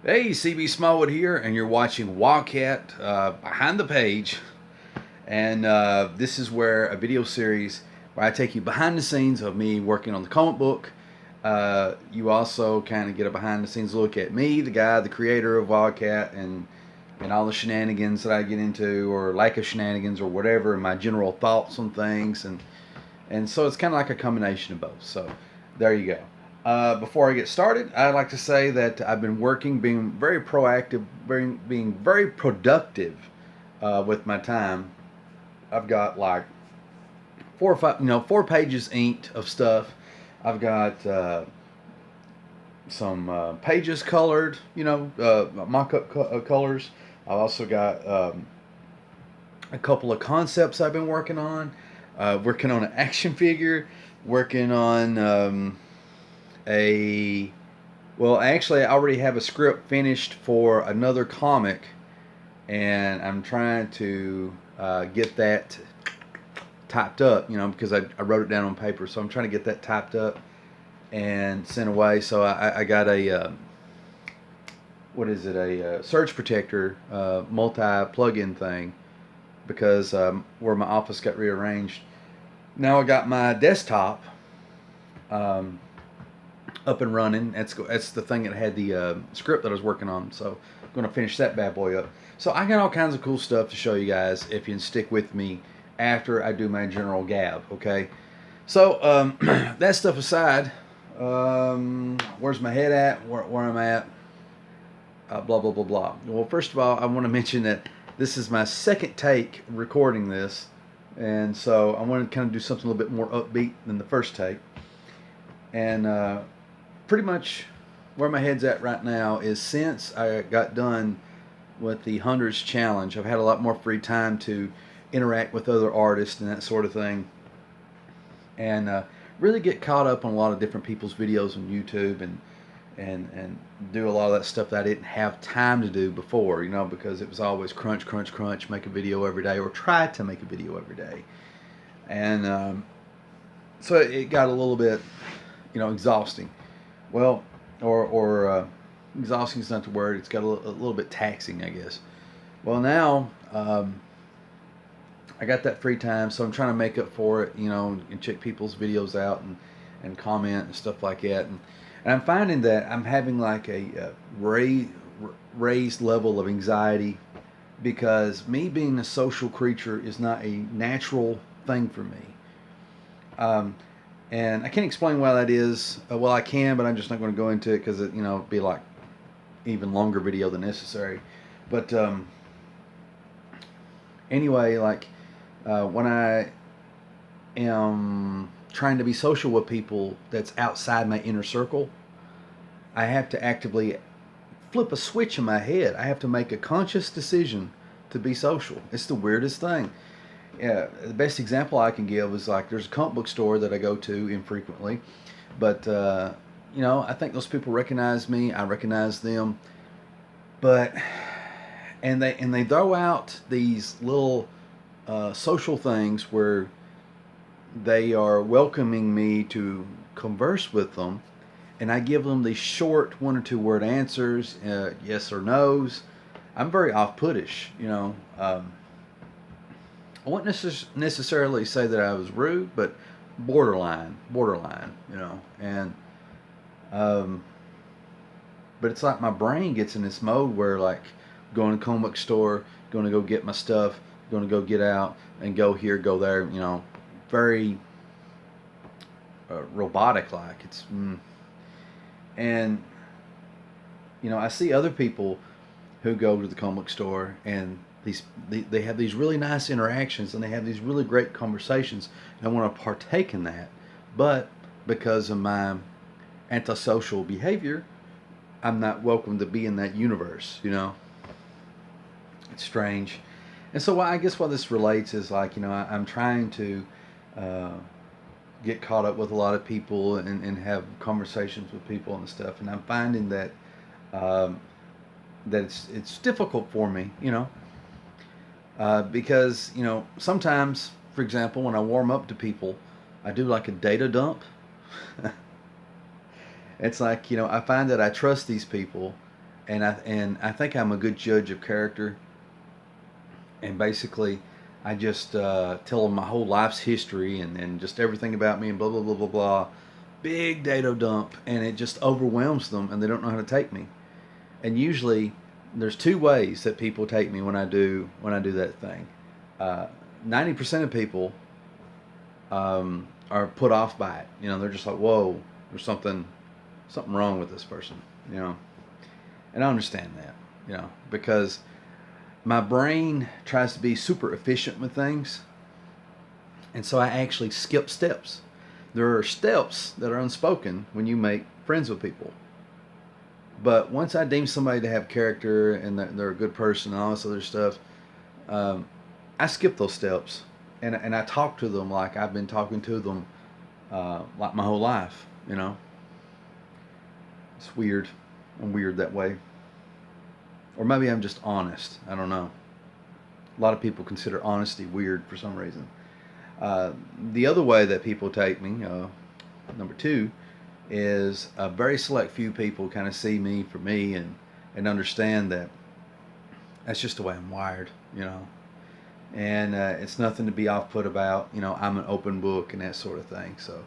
Hey, CB Smallwood here, and you're watching Wildcat Behind the Page. And this is where a video series where I take you behind the scenes of me working on the comic book. You also kind of get a behind the scenes look at me, the guy, the creator of Wildcat, and all the shenanigans that I get into, or lack of shenanigans, or whatever, and my general thoughts on things. And so it's kind of like a combination of both. So there you go. Before I get started, I'd like to say that I've been working, being very proactive, being very productive with my time. I've got like 4 or 5, 4 pages inked of stuff. I've got some pages colored, mock-up colors. I've also got a couple of concepts I've been working on. Working on an action figure. Working on actually I already have a script finished for another comic, and I'm trying to get that typed up, because I wrote it down on paper, so I'm trying to get that typed up and sent away. So I got a a surge protector multi plug-in thing, because where my office got rearranged. Now I got my desktop up and running. That's the thing that had the script that I was working on. So I'm going to finish that bad boy up. So I got all kinds of cool stuff to show you guys if you can stick with me after I do my general gab. Okay. So that stuff aside, where's my head at? Where I'm at? Blah blah blah blah. Well, first of all, I want to mention that this is my second take recording this, and so I want to kind of do something a little bit more upbeat than the first take. And pretty much where my head's at right now is, since I got done with the Hunters Challenge, I've had a lot more free time to interact with other artists and that sort of thing, and really get caught up on a lot of different people's videos on YouTube, and do a lot of that stuff that I didn't have time to do before, because it was always crunch, crunch, crunch, make a video every day, or try to make a video every day. And so it got a little bit, exhausting. Well, or exhausting is not the word. It's got a little bit taxing, I guess. Well, now I got that free time, so I'm trying to make up for it, and check people's videos out, and comment and stuff like that. And I'm finding that I'm having like a raised level of anxiety, because me being a social creature is not a natural thing for me. And I can't explain why that is. Well, I can, but I'm just not going to go into it, because it'd be like even longer video than necessary. But anyway, like when I am trying to be social with people that's outside my inner circle, I have to actively flip a switch in my head. I have to make a conscious decision to be social. It's the weirdest thing. Yeah, the best example I can give is, like, there's a comic book store that I go to infrequently, but I think those people recognize me. I recognize them, but and they throw out these little social things where they are welcoming me to converse with them, and I give them these short 1 or 2 word answers, yes or no's. I'm very off-puttish, I wouldn't necessarily say that I was rude, but borderline, and but it's like my brain gets in this mode where, like, going to the comic book store, going to go get my stuff, going to go get out and go here, go there, very robotic like. And I see other people who go to the comic book store, and they have these really nice interactions, and they have these really great conversations, and I want to partake in that, but because of my antisocial behavior, I'm not welcome to be in that universe. It's strange. And so I guess what this relates is, like, I'm trying to get caught up with a lot of people, and have conversations with people and stuff, and I'm finding that that it's difficult for me, because sometimes, for example, when I warm up to people, I do like a data dump. It's like, I find that I trust these people, and I think I'm a good judge of character. And basically, I just tell them my whole life's history and just everything about me and blah blah blah blah blah. Big data dump, and it just overwhelms them, and they don't know how to take me. And usually, there's two ways that people take me when I do that thing. 90% of people are put off by it. You know, they're just like, whoa, there's something wrong with this person. You know, and I understand that. You know, because my brain tries to be super efficient with things, and so I actually skip steps. There are steps that are unspoken when you make friends with people. But once I deem somebody to have character and that they're a good person and all this other stuff, I skip those steps, and I talk to them like I've been talking to them like my whole life. You know, it's weird. I'm weird that way. Or maybe I'm just honest. I don't know. A lot of people consider honesty weird for some reason. The other way that people take me, number two, is a very select few people kind of see me for me and understand that that's just the way I'm wired, you know. And it's nothing to be off-put about. You know, I'm an open book and that sort of thing. So,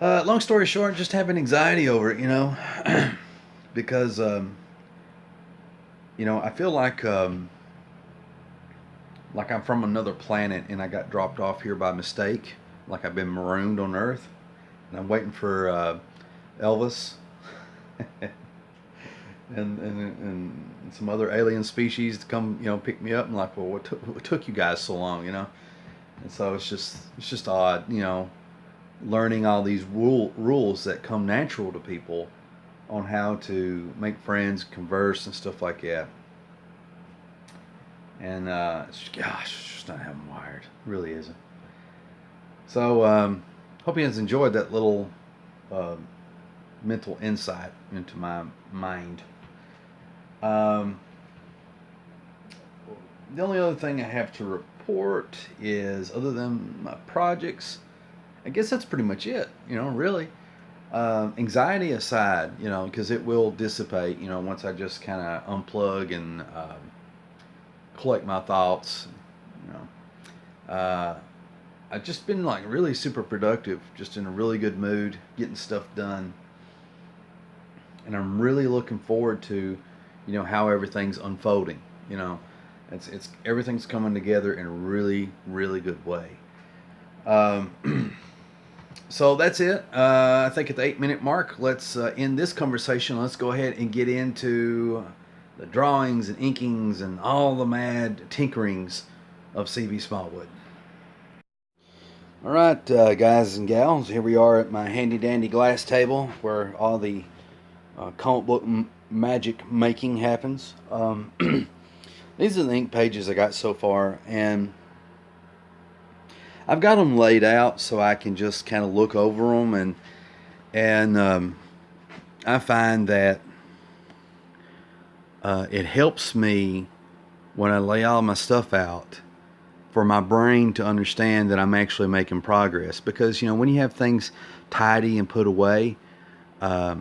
long story short, just having anxiety over it, you know, because, you know, I feel like I'm from another planet and I got dropped off here by mistake, like I've been marooned on Earth, and I'm waiting for Elvis and some other alien species to come, you know, pick me up. And like, well, what took you guys so long, you know? And so it's just odd, you know, learning all these rules that come natural to people on how to make friends, converse, and stuff like that. And gosh, it's just not how I'm wired. It really isn't. So hope you guys enjoyed that little mental insight into my mind. The only other thing I have to report is, other than my projects, I guess that's pretty much it. You know, really. Anxiety aside, you know, because it will dissipate, you know, once I just kind of unplug and collect my thoughts, you know. I've just been like really super productive, just in a really good mood, getting stuff done. And I'm really looking forward to, you know, how everything's unfolding, you know. It's everything's coming together in a really, really good way. So that's it. I think at the 8-minute mark, let's end this conversation. Let's go ahead and get into the drawings and inkings and all the mad tinkerings of C.B. Smallwood. All right, guys and gals, here we are at my handy-dandy glass table where all the comic book magic making happens. These are the ink pages I got so far, and I've got them laid out so I can just kind of look over them, and I find that it helps me when I lay all my stuff out for my brain to understand that I'm actually making progress. Because, you know, when you have things tidy and put away, I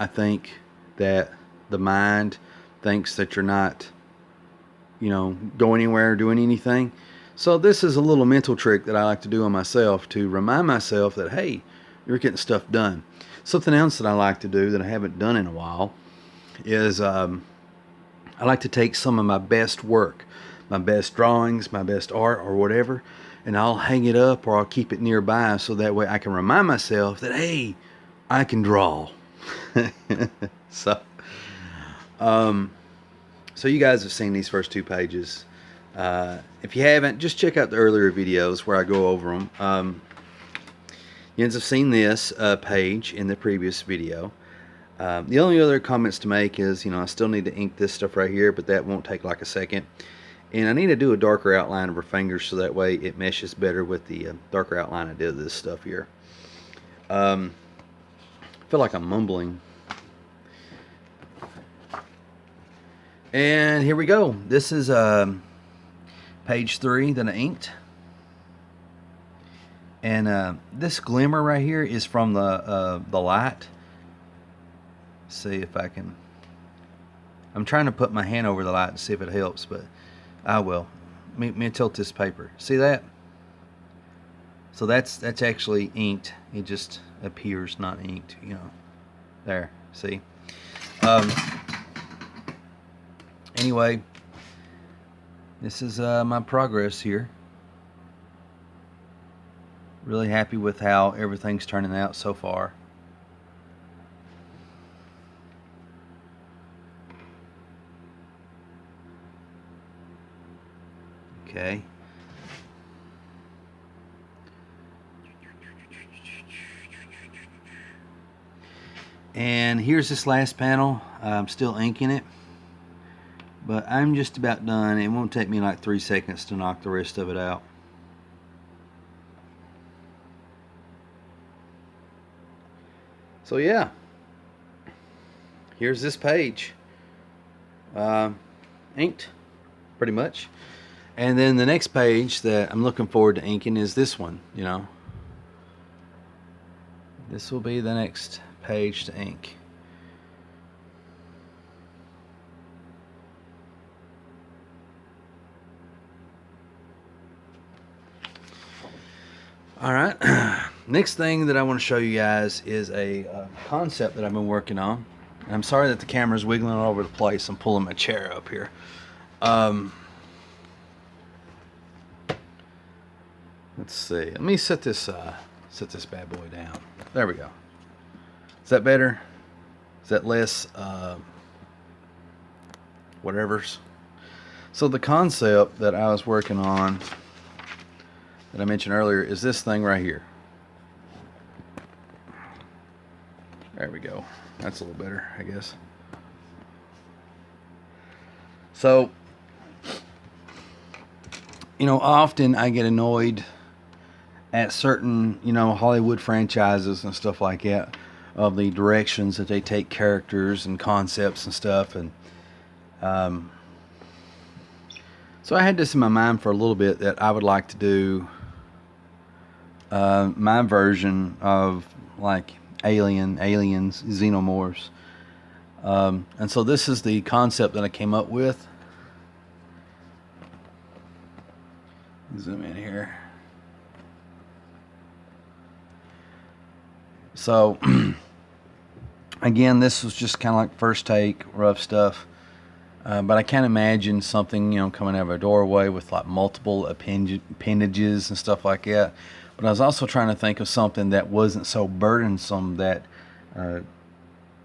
think that the mind thinks that you're not, you know, going anywhere or doing anything. So this is a little mental trick that I like to do on myself to remind myself that, hey, you're getting stuff done. Something else that I like to do that I haven't done in a while is I like to take some of my best work, my best drawings, my best art or whatever, and I'll hang it up or I'll keep it nearby so that way I can remind myself that, hey, I can draw. So, so you guys have seen these first two pages. If you haven't, just check out the earlier videos where I go over them. You guys have seen this page in the previous video. The only other comments to make is, you know, I still need to ink this stuff right here, but that won't take like a second. And I need to do a darker outline of her fingers so that way it meshes better with the darker outline I did of this stuff here. I feel like I'm mumbling. And here we go. This is page 3 that I inked. And this glimmer right here is from the light. See if I can I'm trying to put my hand over the light to see if it helps, but I will. Let me tilt this paper. See that? So that's actually inked. It just appears not inked, you know. There, see? Anyway, this is my progress here. Really happy with how everything's turning out so far. Okay. And here's this last panel. I'm still inking it, but I'm just about done. It won't take me like 3 seconds to knock the rest of it out. So yeah, here's this page, inked pretty much. And then the next page that I'm looking forward to inking is this one, you know. This will be the next page to ink. Alright, next thing that I want to show you guys is a concept that I've been working on. And I'm sorry that the camera's wiggling all over the place. I'm pulling my chair up here. Let's see. Let me set this bad boy down. There we go. Is that better? Is that less whatever's? So the concept that I was working on that I mentioned earlier is this thing right here. There we go. That's a little better, I guess. So, you know, often I get annoyed at certain, you know, Hollywood franchises and stuff like that, of the directions that they take characters and concepts and stuff. And so I had this in my mind for a little bit, that I would like to do my version of like aliens, xenomorphs. And so this is the concept that I came up with. Zoom in here. So again, this was just kind of like first take, rough stuff. But I can't imagine something, you know, coming out of a doorway with like multiple appendages and stuff like that. But I was also trying to think of something that wasn't so burdensome that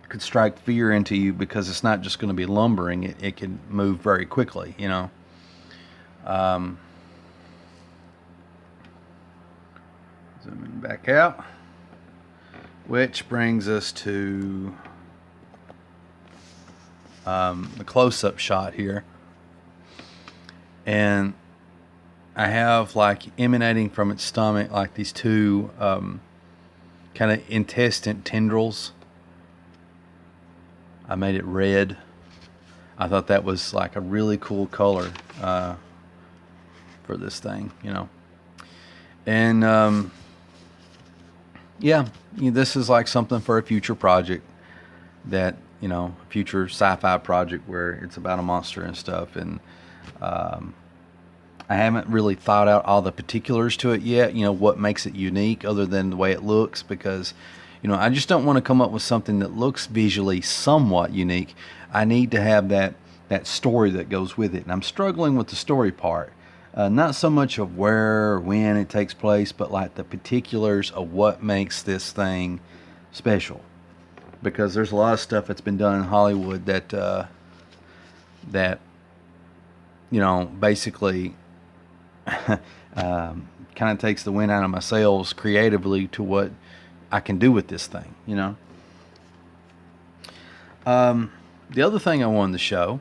could strike fear into you, because it's not just going to be lumbering. It can move very quickly, you know. Zooming back out. Which brings us to the close-up shot here. And I have like emanating from its stomach like these two kind of intestine tendrils. I made it red. I thought that was like a really cool color for this thing, you know. And yeah, this is like something for a future project, that, you know, future sci-fi project where it's about a monster and stuff. And I haven't really thought out all the particulars to it yet, you know, what makes it unique other than the way it looks, because, you know, I just don't want to come up with something that looks visually somewhat unique. I need to have that story that goes with it. And I'm struggling with the story part. Not so much of where or when it takes place, but like the particulars of what makes this thing special. Because there's a lot of stuff that's been done in Hollywood that you know, basically kind of takes the wind out of my sails creatively to what I can do with this thing, you know. The other thing I wanted to show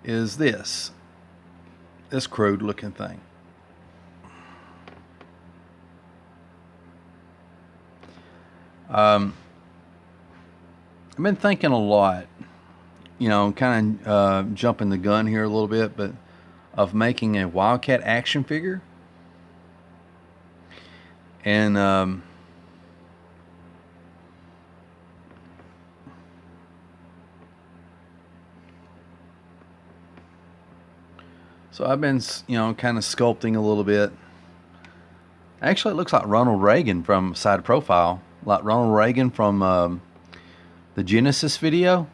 is this crude looking thing. I've been thinking a lot, you know, kind of jumping the gun here a little bit, but of making a Wildcat action figure. And So I've been, kind of sculpting a little bit. Actually, it looks like Ronald Reagan from side profile, like Ronald Reagan from the Genesis video.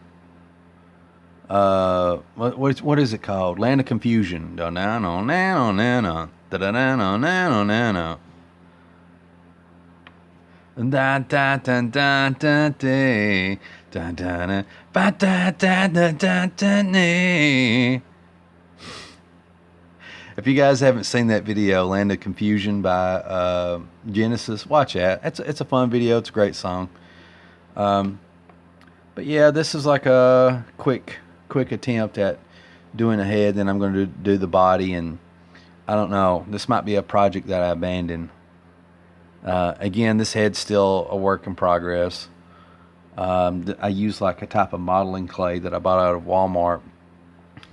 What is it called? Land of Confusion. Da na no na no na no da da na no na no na no. Da da da da da da da da ba da da da da da. If you guys haven't seen that video, Land of Confusion by Genesis, watch that. It's a fun video. It's a great song. But yeah, this is like a quick attempt at doing a head. Then I'm going to do the body, and I don't know. This might be a project that I abandon. Again, this head's still a work in progress. I use like a type of modeling clay that I bought out of Walmart.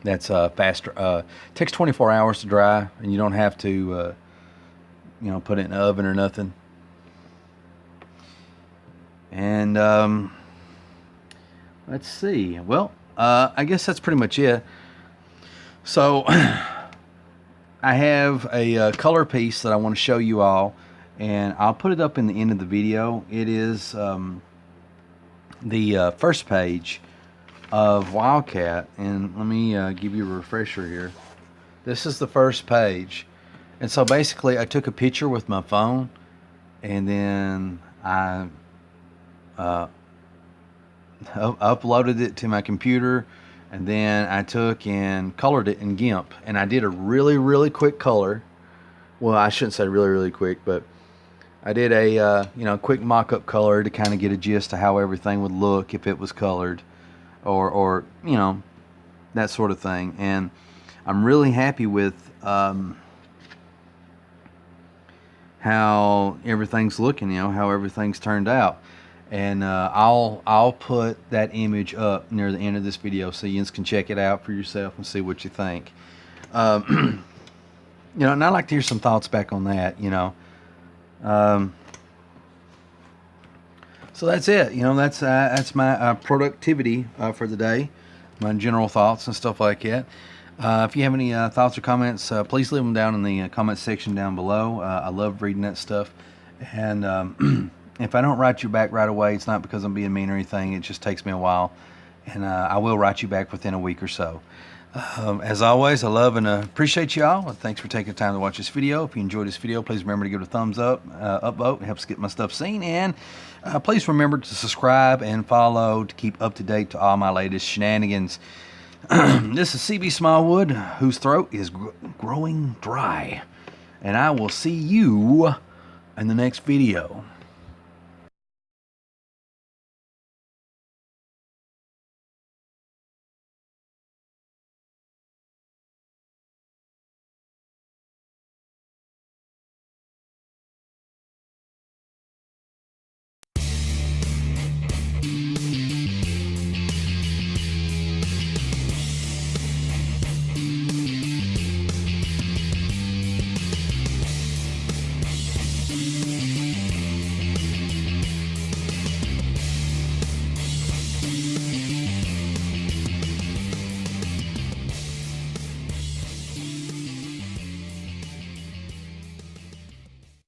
That's faster. Takes 24 hours to dry, and you don't have to, put it in the oven or nothing. And let's see. Well, I guess that's pretty much it. So I have a color piece that I want to show you all, and I'll put it up in the end of the video. It is the first page of Wildcat, and let me give you a refresher here. This is the first page, and so basically I took a picture with my phone, and then I uploaded it to my computer, and then I took and colored it in GIMP, and I did a really quick color. Well, I shouldn't say really quick, but I did a quick mock-up color to kind of get a gist of how everything would look if it was colored, or that sort of thing. And I'm really happy with how everything's looking, how everything's turned out. And I'll put that image up near the end of this video so you can check it out for yourself and see what you think. And I'd like to hear some thoughts back on that. So that's it. That's my productivity for the day, my general thoughts and stuff like that. If you have any thoughts or comments, please leave them down in the comment section down below. I love reading that stuff. And if I don't write you back right away, it's not because I'm being mean or anything. It just takes me a while. And I will write you back within a week or so. As always, I love and appreciate y'all. Thanks for taking the time to watch this video. If you enjoyed this video, please remember to give it a thumbs up. Upvote. It helps get my stuff seen. And please remember to subscribe and follow to keep up to date to all my latest shenanigans. This is CB Smallwood, whose throat is growing dry. And I will see you in the next video.